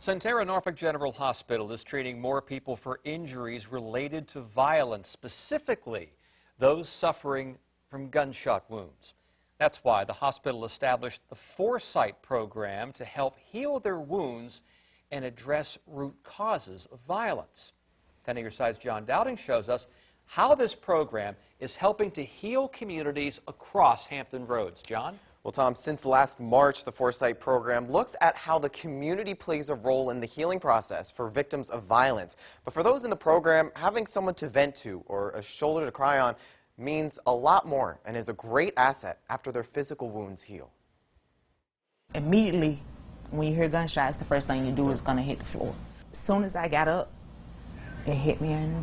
Sentara Norfolk General Hospital is treating more people for injuries related to violence, specifically those suffering from gunshot wounds. That's why the hospital established the Foresight Program to help heal their wounds and address root causes of violence. 10 on Your Side's John Dowding shows us how this program is helping to heal communities across Hampton Roads. John? Well, Tom, since last March, the Foresight Program looks at how the community plays a role in the healing process for victims of violence. But for those in the program, having someone to vent to or a shoulder to cry on means a lot more and is a great asset after their physical wounds heal. Immediately, when you hear gunshots, the first thing you do is going to hit the floor. As soon as I got up, it hit me in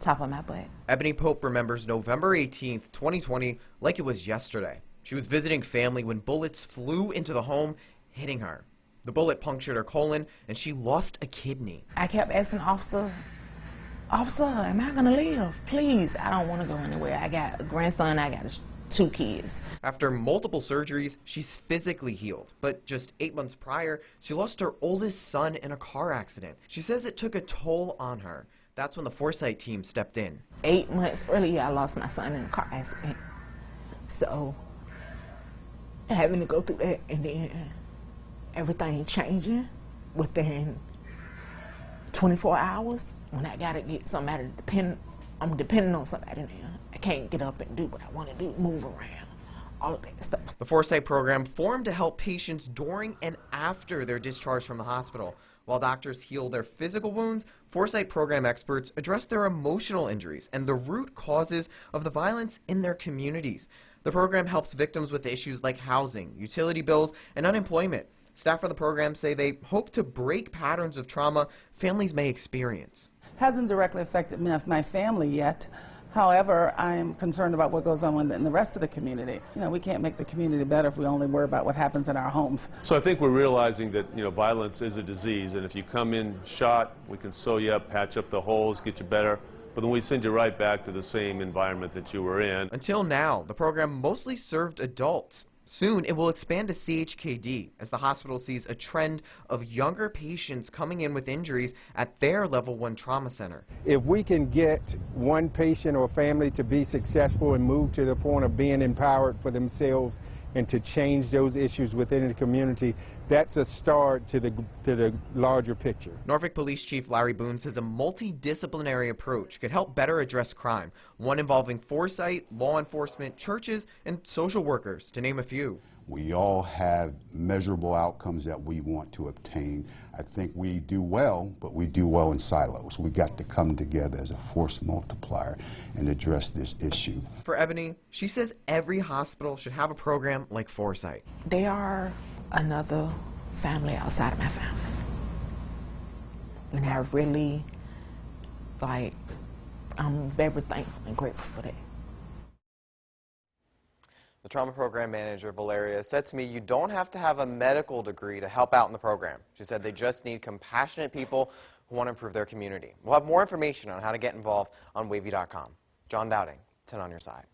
the top of my butt. Ebony Pope remembers November 18th, 2020, like it was yesterday. She was visiting family when bullets flew into the home, hitting her. The bullet punctured her colon, and she lost a kidney. I kept asking officer, am I going to live? Please, I don't want to go anywhere. I got a grandson, I got 2 kids. After multiple surgeries, she's physically healed. But just 8 months prior, she lost her oldest son in a car accident. She says it took a toll on her. That's when the Foresight team stepped in. 8 months earlier, I lost my son in a car accident. So, having to go through that and then everything changing within 24 hours. When I gotta get somebody to depend, I'm depending on somebody now. I can't get up and do what I want to do, move around, all of that stuff. The Foresight Program formed to help patients during and after their discharge from the hospital. While doctors heal their physical wounds, Foresight Program experts address their emotional injuries and the root causes of the violence in their communities. The program helps victims with issues like housing, utility bills, and unemployment. Staff of the program say they hope to break patterns of trauma families may experience. Hasn't directly affected my family yet. However, I'm concerned about what goes on in the rest of the community. You know, we can't make the community better if we only worry about what happens in our homes. So I think we're realizing that, violence is a disease, and if you come in shot, we can sew you up, patch up the holes, get you better. But then we send you right back to the same environment that you were in. Until now, the program mostly served adults. Soon, it will expand to CHKD as the hospital sees a trend of younger patients coming in with injuries at their Level 1 trauma center. If we can get one patient or family to be successful and move to the point of being empowered for themselves and to change those issues within the community, that's a start to the larger picture. Norfolk Police Chief Larry Boone says a multidisciplinary approach could help better address crime, one involving foresight, law enforcement, churches, and social workers, to name a few. We all have measurable outcomes that we want to obtain. I think we do well, but we do well in silos. We got to come together as a force multiplier and address this issue. For Ebony, she says every hospital should have a program like Foresight. They are another family outside of my family. And I really, I'm very thankful and grateful for that. The trauma program manager, Valeria, said to me, you don't have to have a medical degree to help out in the program. She said they just need compassionate people who want to improve their community. We'll have more information on how to get involved on WAVY.com. John Dowding, 10 on Your Side.